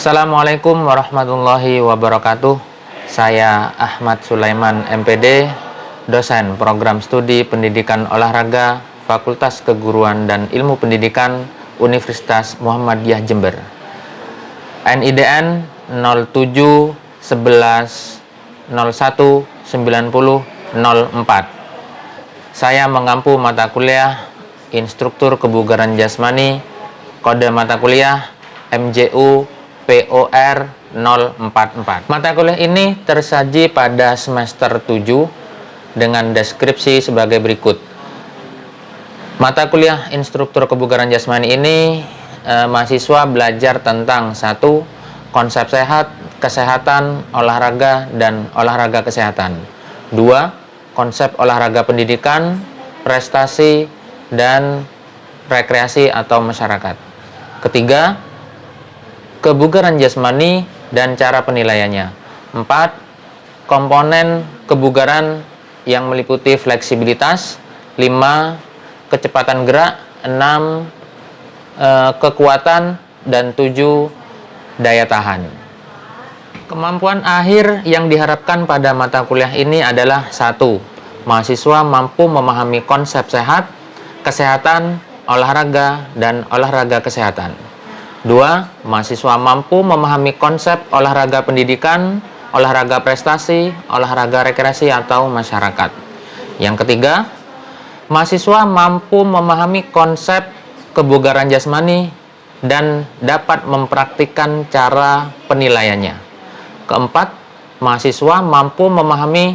Assalamualaikum warahmatullahi wabarakatuh. Saya Ahmad Sulaiman MPD, dosen program studi pendidikan olahraga Fakultas Keguruan dan Ilmu Pendidikan Universitas Muhammadiyah Jember. NIDN 07 11 01 90 04. Saya mengampu mata kuliah Instruktur Kebugaran Jasmani, kode mata kuliah MJU POR 044. Mata kuliah ini tersaji pada semester 7 dengan deskripsi sebagai berikut. Mata kuliah Instruktur Kebugaran Jasmani ini mahasiswa belajar tentang 1. Konsep sehat, kesehatan, olahraga, dan olahraga kesehatan. 2. Konsep olahraga pendidikan, prestasi, dan rekreasi atau masyarakat. Ketiga, kebugaran jasmani dan cara penilaiannya. 4. Komponen kebugaran yang meliputi fleksibilitas. 5. Kecepatan gerak. 6. Kekuatan. Dan 7. Daya tahan. Kemampuan akhir yang diharapkan pada mata kuliah ini adalah 1. Mahasiswa mampu memahami konsep sehat, kesehatan, olahraga, dan olahraga kesehatan. 2. Mahasiswa mampu memahami konsep olahraga pendidikan, olahraga prestasi, olahraga rekreasi atau masyarakat. Yang ketiga, mahasiswa mampu memahami konsep kebugaran jasmani dan dapat mempraktikkan cara penilaiannya. Keempat, mahasiswa mampu memahami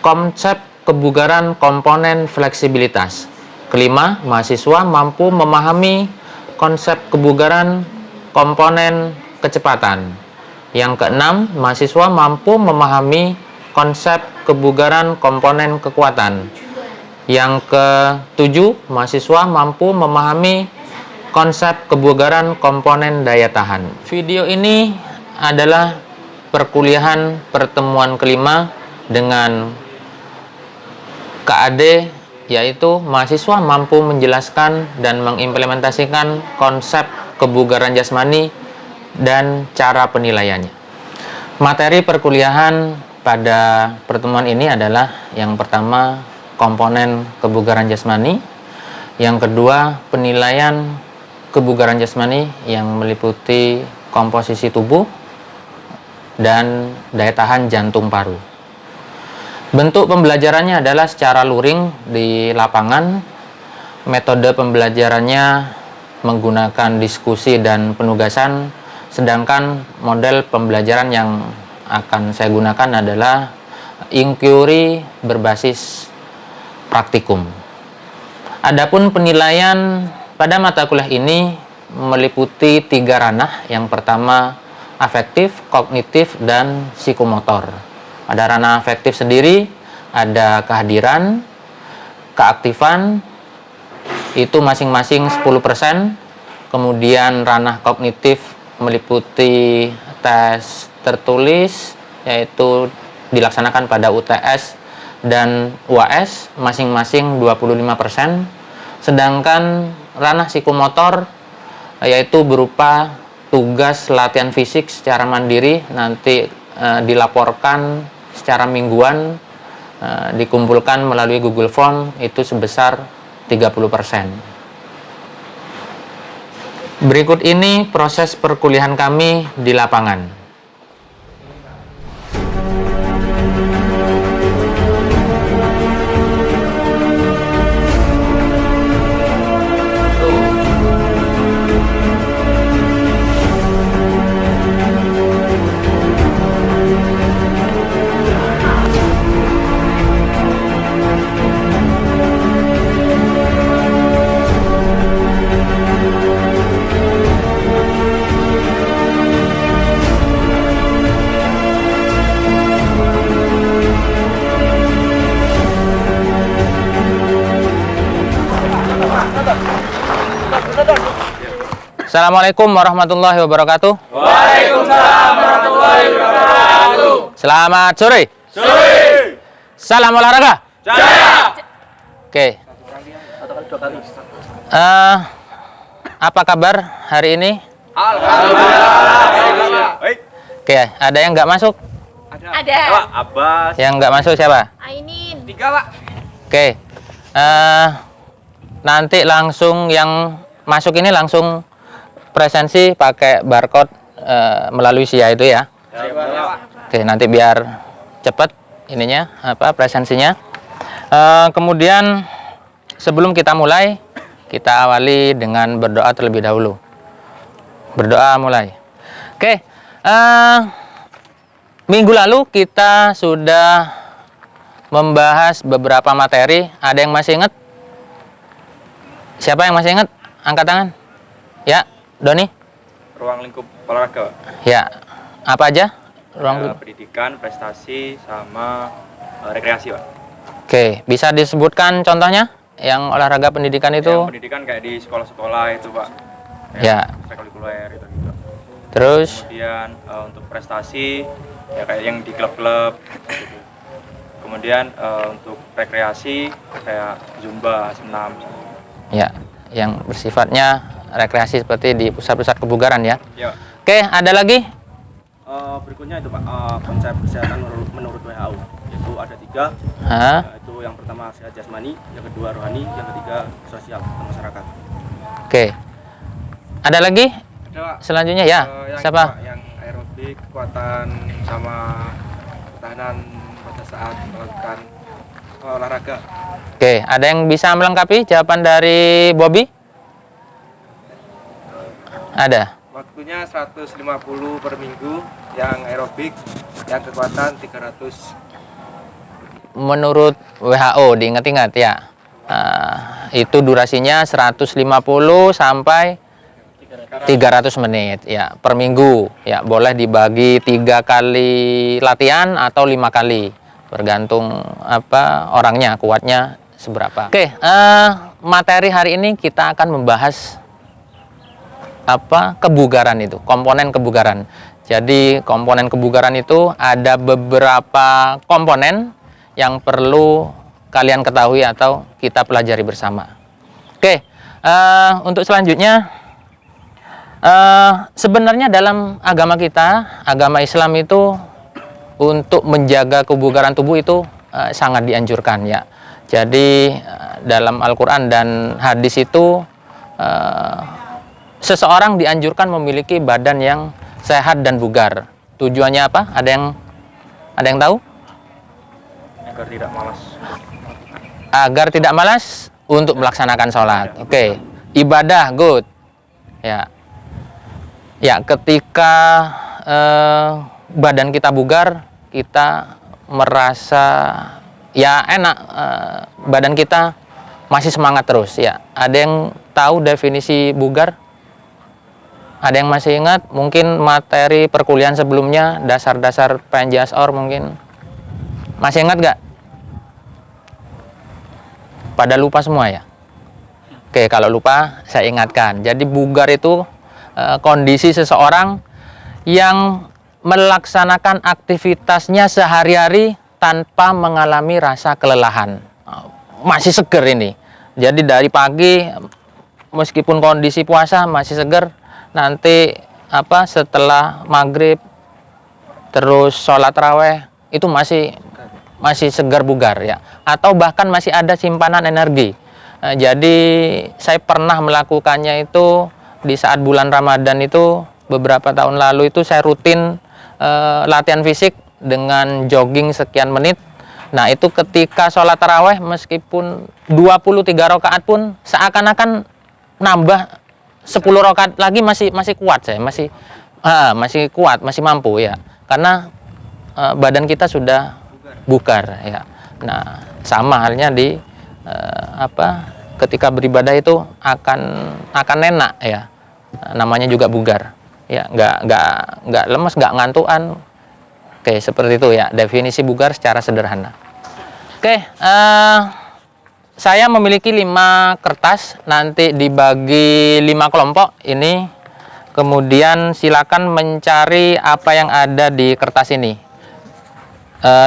konsep kebugaran komponen fleksibilitas. Kelima, mahasiswa mampu memahami konsep kebugaran komponen kecepatan. Yang keenam, mahasiswa mampu memahami konsep kebugaran komponen kekuatan. Yang ketujuh, mahasiswa mampu memahami konsep kebugaran komponen daya tahan. Video ini adalah perkuliahan pertemuan kelima dengan KAD, yaitu mahasiswa mampu menjelaskan dan mengimplementasikan konsep kebugaran jasmani dan cara penilaiannya. Materi perkuliahan pada pertemuan ini adalah yang pertama, komponen kebugaran jasmani. Yang kedua, penilaian kebugaran jasmani yang meliputi komposisi tubuh dan daya tahan jantung paru. Bentuk pembelajarannya adalah secara luring di lapangan. Metode pembelajarannya menggunakan diskusi dan penugasan, sedangkan model pembelajaran yang akan saya gunakan adalah inquiry berbasis praktikum. Adapun penilaian pada mata kuliah ini meliputi 3 ranah. Yang pertama, afektif, kognitif, dan psikomotor. Pada ranah afektif sendiri ada kehadiran, keaktifan, itu masing-masing 10%. Kemudian ranah kognitif meliputi tes tertulis, yaitu dilaksanakan pada UTS dan UAS, masing-masing 25%. Sedangkan ranah psikomotor yaitu berupa tugas latihan fisik secara mandiri, nanti dilaporkan secara mingguan, dikumpulkan melalui Google Form, itu sebesar 30%. Berikut ini proses perkuliahan kami di lapangan. Assalamualaikum warahmatullahi wabarakatuh. Waalaikumsalam warahmatullahi wabarakatuh. Selamat sore. Sore. Salam olahraga. Jaya. Oke. Apa kabar hari ini? Alhamdulillah. Baik. Oke, ada yang nggak masuk? Ada. Pak Abbas. Yang nggak masuk siapa? Ainin. 3, Pak. Oke, nanti langsung yang masuk ini langsung presensi pakai barcode melalui SIA itu ya. Siap, Pak. Oke, nanti biar cepet ininya apa presensinya. Kemudian sebelum kita mulai, kita awali dengan berdoa terlebih dahulu. Berdoa mulai. Oke, minggu lalu kita sudah membahas beberapa materi. Ada yang masih ingat? Siapa yang masih ingat? Angkat tangan. Ya, Doni? Ruang lingkup olahraga, Pak. Ya, apa aja? Pendidikan, prestasi, sama rekreasi, Pak. Oke, bisa disebutkan contohnya? Yang olahraga pendidikan itu? Yang pendidikan kayak di sekolah-sekolah itu, Pak. Ya. Ekstrakurikuler itu gitu. Terus? Kemudian untuk prestasi ya kayak yang di klub-klub gitu. Kemudian untuk rekreasi kayak zumba, senam. Ya, yang bersifatnya rekreasi seperti di pusat-pusat kebugaran ya. Ya. Oke, ada lagi? Berikutnya itu Pak, konsep kesehatan menurut WHO, yaitu ada 3, Hah? yaitu yang pertama sehat jasmani, yang kedua rohani, yang ketiga sosial atau masyarakat. Oke. Ada lagi? Ada Pak. Selanjutnya ya, yang siapa? Pak, yang aerobik, kekuatan sama pertahanan pada saat melakukan olahraga. Oke, ada yang bisa melengkapi jawaban dari Bobby? Ada. Waktunya 150 per minggu, yang aerobik, yang kekuatan 300. Menurut WHO, diingat-ingat ya. Itu durasinya 150 sampai 300 menit ya per minggu ya, boleh dibagi 3 kali latihan atau 5 kali bergantung apa orangnya kuatnya seberapa. Oke, materi hari ini kita akan membahas apa kebugaran itu, komponen kebugaran. Jadi komponen kebugaran itu ada beberapa komponen yang perlu kalian ketahui atau kita pelajari bersama. Oke, untuk selanjutnya sebenarnya dalam agama kita, agama Islam itu untuk menjaga kebugaran tubuh itu sangat dianjurkan ya. Jadi dalam Al-Quran dan hadis itu seseorang dianjurkan memiliki badan yang sehat dan bugar. Tujuannya apa? Ada yang tahu? Agar tidak malas. Agar tidak malas untuk melaksanakan sholat. Oke. Ibadah, good. Ya. Ya, ketika badan kita bugar, kita merasa ya enak, badan kita masih semangat terus ya. Ada yang tahu definisi bugar? Ada yang masih ingat? Mungkin materi perkuliahan sebelumnya, dasar-dasar PNJASOR mungkin. Masih ingat gak? Pada lupa semua ya? Oke, kalau lupa saya ingatkan. Jadi bugar itu kondisi seseorang yang melaksanakan aktivitasnya sehari-hari tanpa mengalami rasa kelelahan. Masih seger ini. Jadi dari pagi meskipun kondisi puasa masih seger, nanti apa setelah maghrib terus sholat raweh itu masih segar bugar ya, atau bahkan masih ada simpanan energi. Jadi saya pernah melakukannya itu di saat bulan Ramadan itu beberapa tahun lalu itu saya rutin latihan fisik dengan jogging sekian menit. Nah itu ketika sholat taraweh meskipun 23 rakaat pun seakan-akan nambah 10 rakaat lagi masih kuat saya, masih kuat, masih mampu ya. Karena badan kita sudah bugar ya. Nah, sama halnya di ketika beribadah itu akan enak ya. Namanya juga bugar. Ya, enggak lemes, enggak ngantukan. Oke, seperti itu ya definisi bugar secara sederhana. Oke, saya memiliki 5 kertas, nanti dibagi 5 kelompok ini. Kemudian silakan mencari apa yang ada di kertas ini.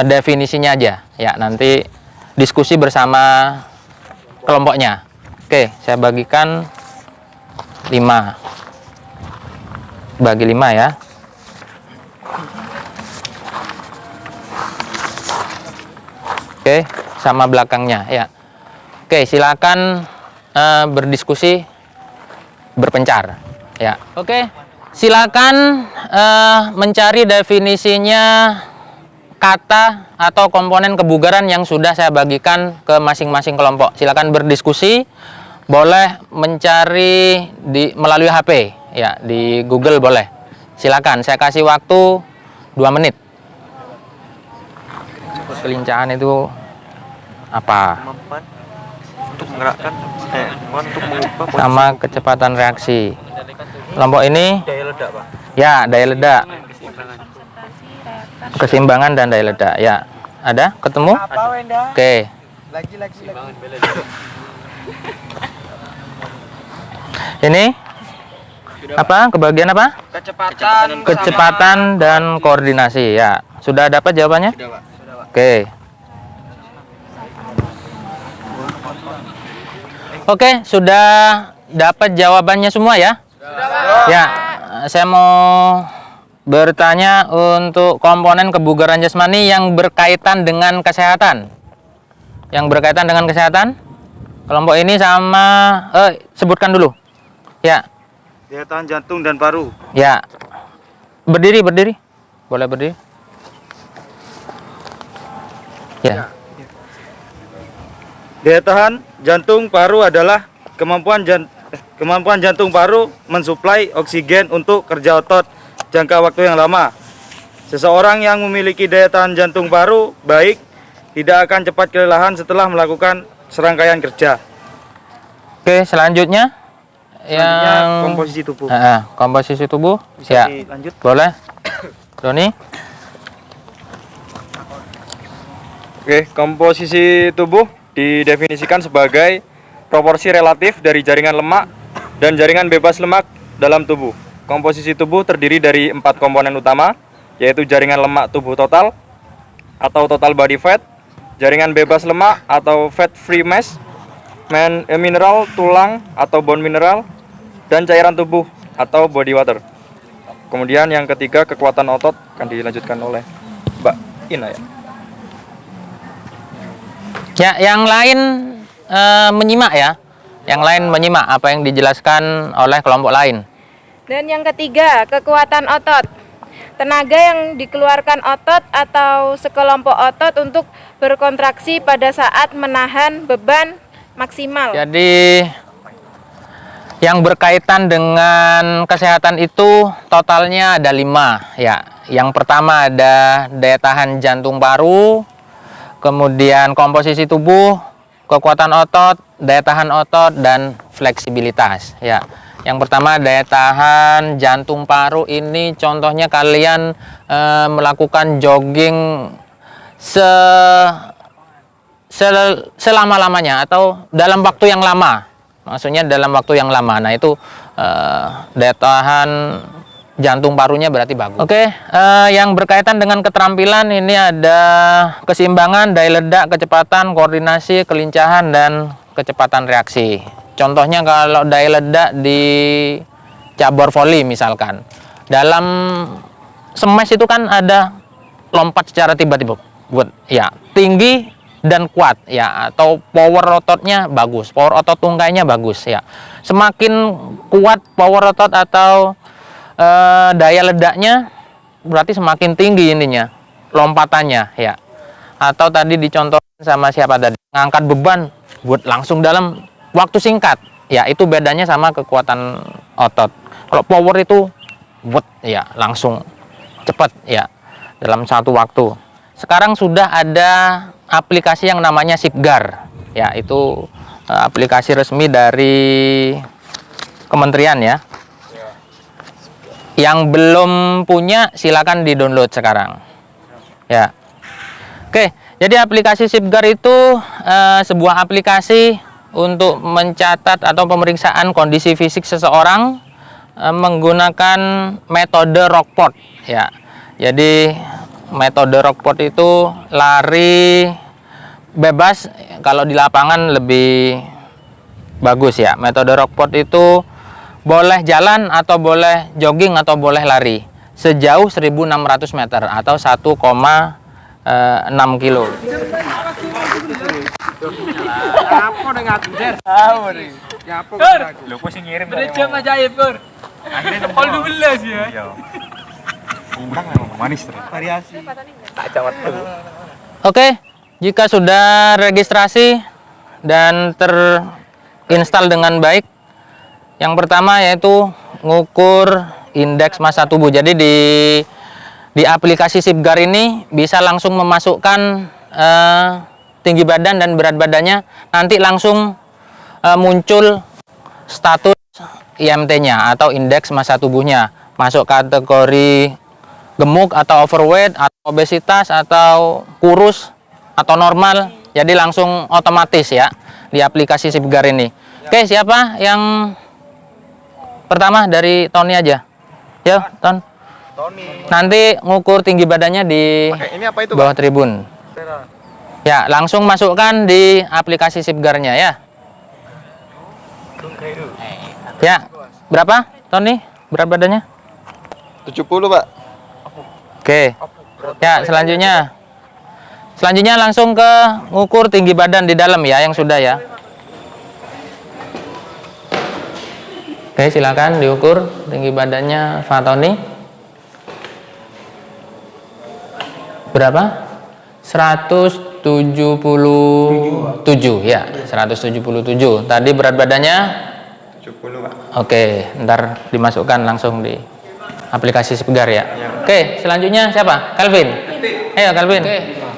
Definisinya aja ya, nanti diskusi bersama kelompoknya. Oke, saya bagikan 5. bagi 5 ya. Oke, sama belakangnya ya. Oke, silakan berdiskusi, berpencar ya. Oke, silakan mencari definisinya kata atau komponen kebugaran yang sudah saya bagikan ke masing-masing kelompok. Silakan berdiskusi, boleh mencari melalui HP ya, di Google boleh. Silakan, saya kasih waktu 2 menit. Kelincahan itu apa? Kemampuan untuk menggerakkan, untuk mengubah Sama kecepatan reaksi. Kelompok ini daya ledak, Pak. ya, daya ledak, keseimbangan dan daya ledak ya. Ada? Ketemu? Oke. Ini apa? Kebagian apa? Kecepatan dan koordinasi ya. Sudah dapat jawabannya? Oke. Oke, sudah dapat jawabannya semua ya? Ya, saya mau bertanya untuk komponen kebugaran jasmani yang berkaitan dengan kesehatan. Yang berkaitan dengan kesehatan? Kelompok ini sama, sebutkan dulu. Ya. Daya tahan jantung dan paru. Ya. Berdiri. Boleh berdiri. Ya. Daya tahan jantung paru adalah kemampuan jantung paru mensuplai oksigen untuk kerja otot jangka waktu yang lama. Seseorang yang memiliki daya tahan jantung paru baik tidak akan cepat kelelahan setelah melakukan serangkaian kerja. Oke, selanjutnya yang komposisi tubuh. Komposisi tubuh. Bisa Ya. dilanjut? Boleh. Doni. Oke, komposisi tubuh didefinisikan sebagai proporsi relatif dari jaringan lemak dan jaringan bebas lemak dalam tubuh. Komposisi tubuh terdiri dari 4 komponen utama, yaitu jaringan lemak tubuh total atau total body fat, jaringan bebas lemak atau fat free mass, mineral tulang atau bone mineral, dan cairan tubuh atau body water. Kemudian yang ketiga, kekuatan otot akan dilanjutkan oleh Mbak Ina ya. Ya, yang lain menyimak ya. Yang lain menyimak apa yang dijelaskan oleh kelompok lain. Dan yang ketiga, kekuatan otot. Tenaga yang dikeluarkan otot atau sekelompok otot untuk berkontraksi pada saat menahan beban maksimal. Jadi yang berkaitan dengan kesehatan itu totalnya ada 5 ya. Yang pertama ada daya tahan jantung paru, kemudian komposisi tubuh, kekuatan otot, daya tahan otot, dan fleksibilitas ya. Yang pertama daya tahan jantung paru ini contohnya kalian melakukan jogging selama-lamanya atau dalam waktu yang lama. Maksudnya dalam waktu yang lama. Nah itu daya tahan jantung parunya berarti bagus. Oke, yang berkaitan dengan keterampilan ini ada keseimbangan, daya ledak, kecepatan, koordinasi, kelincahan, dan kecepatan reaksi. Contohnya kalau daya ledak di cabur voli misalkan, dalam smash itu kan ada lompat secara tiba-tiba, ya tinggi dan kuat ya, atau power ototnya bagus, power otot tungkainya bagus ya. Semakin kuat power otot atau daya ledaknya berarti semakin tinggi ininya lompatannya ya. Atau tadi dicontohkan sama siapa tadi, ngangkat beban buat langsung dalam waktu singkat ya, itu bedanya sama kekuatan otot. Kalau power itu buat ya langsung cepat ya dalam satu waktu. Sekarang sudah ada aplikasi yang namanya Sipgar ya, itu aplikasi resmi dari kementerian ya. Yang belum punya silakan di-download sekarang. Ya. Oke, jadi aplikasi Sipgar itu sebuah aplikasi untuk mencatat atau pemeriksaan kondisi fisik seseorang menggunakan metode Rockport ya. Jadi metode Rockport itu lari bebas, kalau di lapangan lebih bagus ya. Metode Rockport itu boleh jalan atau boleh jogging atau boleh lari sejauh 1.600 meter atau 1,6 kilo. Apa udah ngaku Jer? Apa nih? Ya apa ngaku? Lho, kok sing ngirim Udah jam ajaib Pur. akhirnya nemu. Kalau 12 ya. Iya. Undang memang manis terus. Variasi. Tak camat tuh. Oke, jika sudah registrasi dan terinstal dengan baik, yang pertama yaitu ngukur indeks massa tubuh. Jadi di aplikasi Sipgar ini bisa langsung memasukkan tinggi badan dan berat badannya, nanti langsung muncul status IMT-nya atau indeks massa tubuhnya, masuk kategori gemuk atau overweight atau obesitas atau kurus atau normal. Jadi langsung otomatis ya di aplikasi Sipgar ini. Oke, siapa yang pertama? Dari Tony aja. Ya, Ton. Tony. Nanti ngukur tinggi badannya di Ini apa itu, bawah tribun. Ya, langsung masukkan di aplikasi Sipgarnya ya. Ya, berapa Tony berat badannya? 70, Pak. Oke. Ya, selanjutnya langsung ke ngukur tinggi badan di dalam ya, yang sudah ya. Oke, silakan diukur tinggi badannya Fatoni. Berapa? 177 ya, 177. Tadi berat badannya 70, Pak. oke, ntar dimasukkan langsung di aplikasi Sipgar ya. Oke, selanjutnya siapa? Calvin. Ayo Calvin.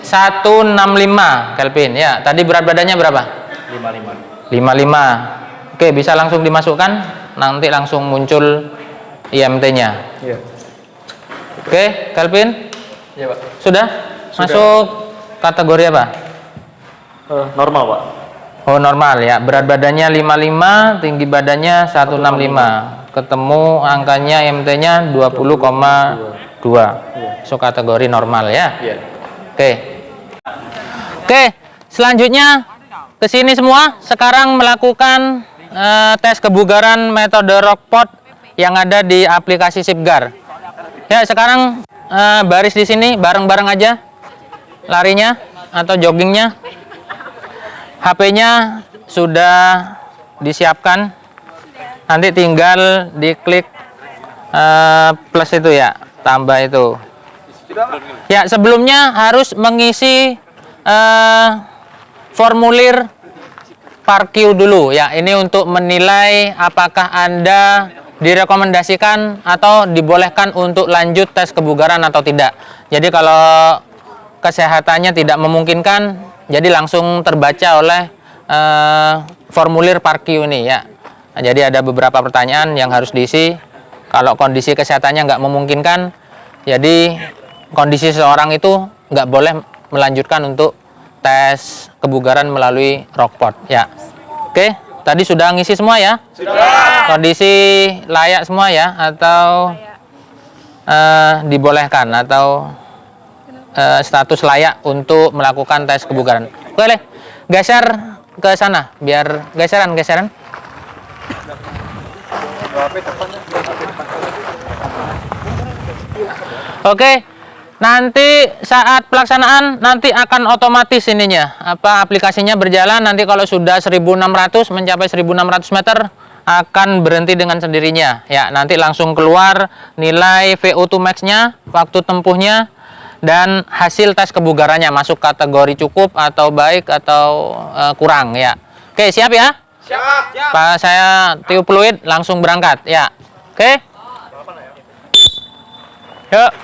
165 Calvin ya. Tadi berat badannya berapa? 55. 55. Oke, bisa langsung dimasukkan, nanti langsung muncul IMT-nya. Iya. Oke, Calvin. Iya, Pak. Sudah? Masuk kategori apa? Normal, Pak. Oh, normal ya. Berat badannya 55, tinggi badannya 165. Ketemu angkanya IMT-nya 20,2. Masuk kategori normal ya. Iya. Oke. Oke, selanjutnya ke sini semua. Sekarang melakukan tes kebugaran metode Rockport yang ada di aplikasi Sipgar. Ya, sekarang baris di sini bareng-bareng aja. Larinya atau joggingnya. HP-nya sudah disiapkan. Nanti tinggal diklik plus itu ya, tambah itu. Ya, sebelumnya harus mengisi formulir Parq dulu ya. Ini untuk menilai apakah Anda direkomendasikan atau dibolehkan untuk lanjut tes kebugaran atau tidak. Jadi kalau kesehatannya tidak memungkinkan, jadi langsung terbaca oleh formulir Parq ini ya. Nah, jadi ada beberapa pertanyaan yang harus diisi. Kalau kondisi kesehatannya nggak memungkinkan, jadi kondisi seseorang itu nggak boleh melanjutkan untuk tes kebugaran melalui Rockport ya. Oke, tadi sudah ngisi semua ya? Sudah. Kondisi layak semua ya, atau dibolehkan atau status layak untuk melakukan tes kebugaran. Boleh geser ke sana biar geseran. Oke. Nanti saat pelaksanaan nanti akan otomatis ininya, aplikasinya berjalan. Nanti kalau sudah 1.600 mencapai 1.600 meter akan berhenti dengan sendirinya ya. Nanti langsung keluar nilai VO2 max-nya, waktu tempuhnya, dan hasil tes kebugarannya, masuk kategori cukup atau baik atau kurang ya. Oke, siap ya? Siap. Pak, saya tiup fluid langsung berangkat ya. Oke. Yuk.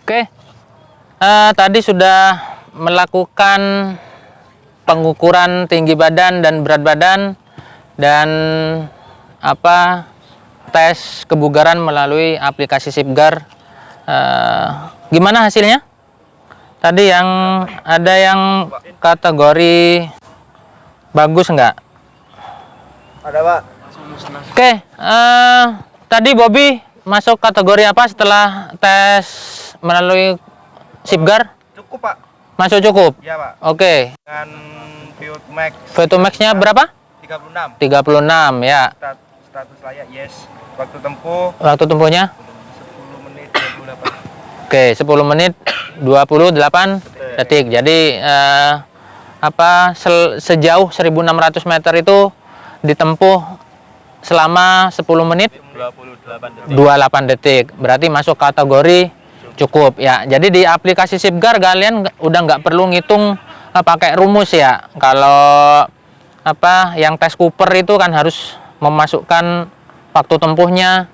Oke, tadi sudah melakukan pengukuran tinggi badan dan berat badan dan tes kebugaran melalui aplikasi Sipgar. Gimana hasilnya? Tadi yang ada yang kategori bagus nggak? Ada, Pak. Oke, tadi Bobby masuk kategori apa setelah tes melalui Sipgar? Cukup, Pak. Masuk cukup? Iya, Pak. Oke. Dengan VO2 Max VO2 Max-nya berapa? 36. 36 ya. Status layak yes. Waktu tempuh Waktu tempuhnya? 10 menit 28. Oke, 10 menit 28 detik. Jadi sejauh 1.600 meter itu ditempuh selama 10 menit 28 detik. Berarti masuk kategori cukup ya. Jadi di aplikasi Sipgar kalian udah nggak perlu ngitung pakai rumus ya. Kalau yang tes Cooper itu kan harus memasukkan waktu tempuhnya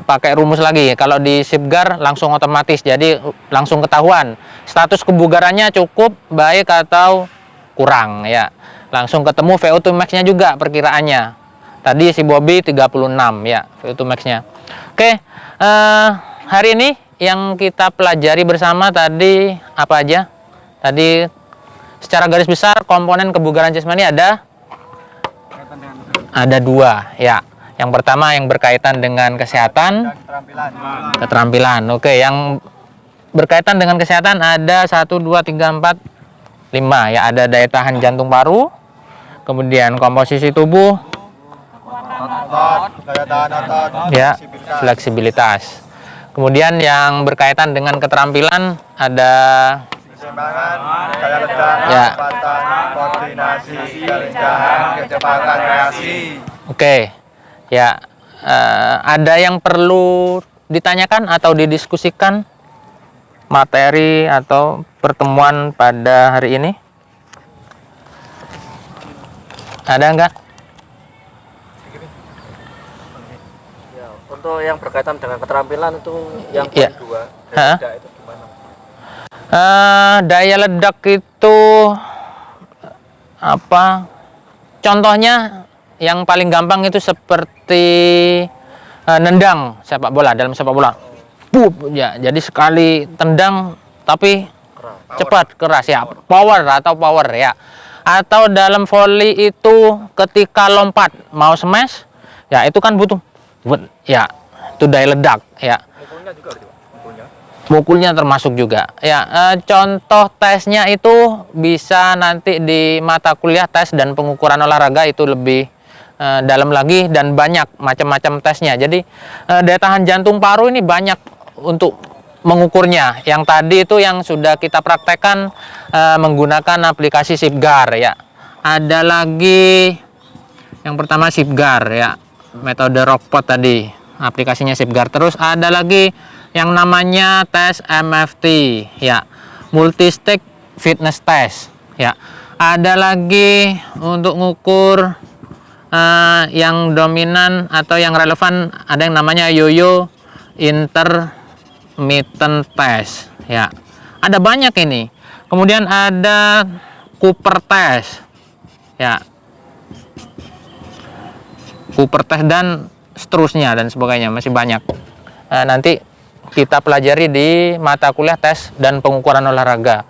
pakai rumus lagi. Kalau di Sipgar langsung otomatis, jadi langsung ketahuan status kebugarannya cukup, baik atau kurang ya. Langsung ketemu VO2 Max-nya juga perkiraannya. Tadi si Bobby 36 ya VO2 Max-nya. Oke, hari ini yang kita pelajari bersama tadi apa aja? Tadi secara garis besar komponen kebugaran jasmani ada dua ya. Yang pertama yang berkaitan dengan kesehatan, keterampilan. Oke, yang berkaitan dengan kesehatan ada 1, 2, 3, 4, 5 ya. Ada daya tahan jantung paru, kemudian komposisi tubuh, Daya tahan otot, ya, fleksibilitas. Kemudian yang berkaitan dengan keterampilan ada keseimbangan, daya ledak, ya. kecepatan, koordinasi, kelincahan, kecepatan reaksi. Oke, ya, ada yang perlu ditanyakan atau didiskusikan materi atau pertemuan pada hari ini? Ada enggak? Ya, untuk yang berkaitan dengan keterampilan itu yang Iya. poin 2 Hah? daya ledak itu gimana? Daya ledak itu apa? Contohnya yang paling gampang itu seperti nendang sepak bola, dalam sepak bola. Pup, ya. Jadi sekali tendang tapi cepat, keras ya. Power ya. Atau dalam volley itu ketika lompat mau smash, ya itu kan butuh ya, itu daya ledak ya. Mukulnya juga berarti, Pak. Mukulnya termasuk juga ya. Contoh tesnya itu bisa nanti di mata kuliah tes dan pengukuran olahraga, itu lebih dalam lagi dan banyak macam-macam tesnya. Jadi daya tahan jantung paru ini banyak untuk mengukurnya. Yang tadi itu yang sudah kita praktekkan menggunakan aplikasi Sipgar ya. Ada lagi yang pertama Sipgar ya, metode Rockpot tadi, aplikasinya Sipgar. Terus ada lagi yang namanya tes MFT ya, multi stick fitness test ya. Ada lagi untuk ngukur yang dominan atau yang relevan, ada yang namanya yo-yo intermittent test ya. Ada banyak ini. Kemudian ada Cooper test ya, Cooper test dan seterusnya dan sebagainya, masih banyak. Nanti kita pelajari di mata kuliah tes dan pengukuran olahraga.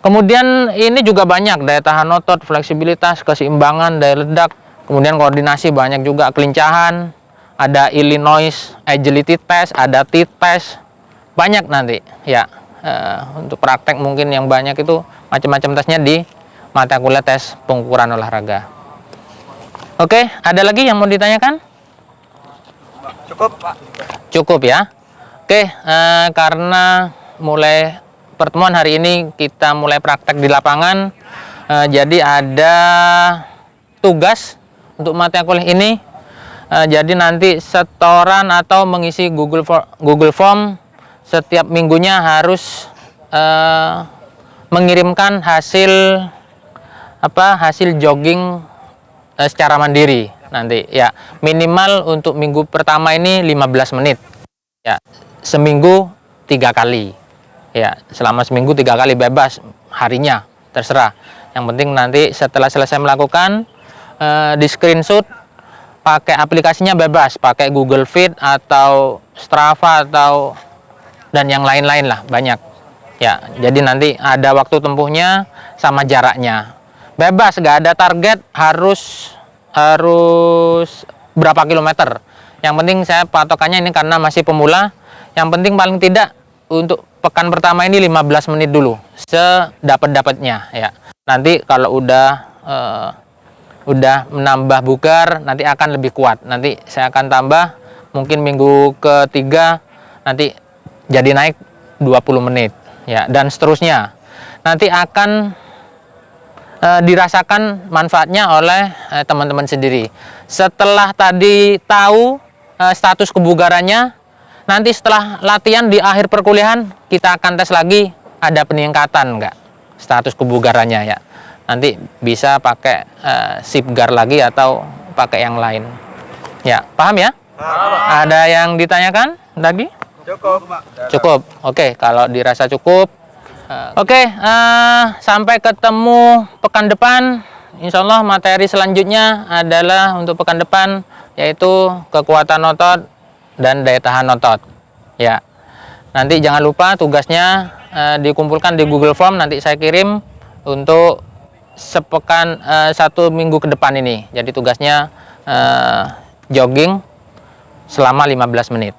Kemudian ini juga banyak, daya tahan otot, fleksibilitas, keseimbangan, daya ledak, kemudian koordinasi, banyak juga kelincahan, ada Illinois agility test, ada T-test, banyak nanti ya. Untuk praktek mungkin yang banyak itu macam-macam tesnya di mata kuliah tes pengukuran olahraga. Oke, ada lagi yang mau ditanyakan? Cukup, Pak. Cukup ya. Oke, karena mulai pertemuan hari ini kita mulai praktek di lapangan, jadi ada tugas untuk mata kuliah ini. Jadi nanti setoran atau mengisi Google Form setiap minggunya harus mengirimkan hasil jogging secara mandiri nanti ya. Minimal untuk minggu pertama ini 15 menit ya, seminggu 3 kali Ya, selama seminggu 3 kali bebas harinya, terserah. Yang penting nanti setelah selesai melakukan, di screenshot, pakai aplikasinya bebas, pakai Google Fit atau Strava atau dan yang lain-lain lah, banyak. Ya, jadi nanti ada waktu tempuhnya sama jaraknya. Bebas, gak ada target harus berapa kilometer. Yang penting saya patokannya ini karena masih pemula. Yang penting paling tidak untuk pekan pertama ini 15 menit dulu, sedapat-dapatnya ya. Nanti kalau udah menambah bugar, nanti akan lebih kuat. Nanti saya akan tambah, mungkin minggu ketiga nanti jadi naik 20 menit ya, dan seterusnya. Nanti akan dirasakan manfaatnya oleh teman-teman sendiri. Setelah tadi tahu status kebugarannya, nanti setelah latihan di akhir perkuliahan kita akan tes lagi ada peningkatan enggak status kebugarannya ya. Nanti bisa pakai Sipgar lagi atau pakai yang lain. Ya, paham ya? Paham. Ada yang ditanyakan lagi? Cukup. Oke, kalau dirasa cukup. Oke, sampai ketemu pekan depan. Insya Allah materi selanjutnya adalah untuk pekan depan, yaitu kekuatan otot dan daya tahan otot. Ya, nanti jangan lupa tugasnya dikumpulkan di Google Form. Nanti saya kirim untuk sepekan 1 minggu ke depan ini. Jadi tugasnya jogging selama 15 menit.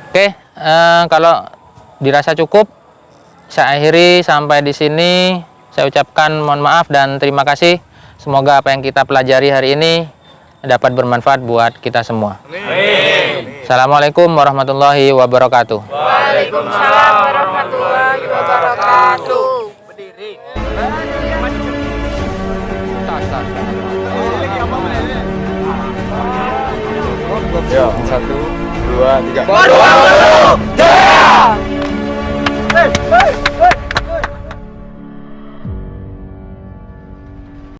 Oke, kalau dirasa cukup, saya akhiri sampai di sini. Saya ucapkan mohon maaf dan terima kasih. Semoga apa yang kita pelajari hari ini dapat bermanfaat buat kita semua. Amin. Assalamualaikum warahmatullahi wabarakatuh. Waalaikumsalam warahmatullahi wabarakatuh. Berdiri. Ya, 1, 2, 3. Jaya!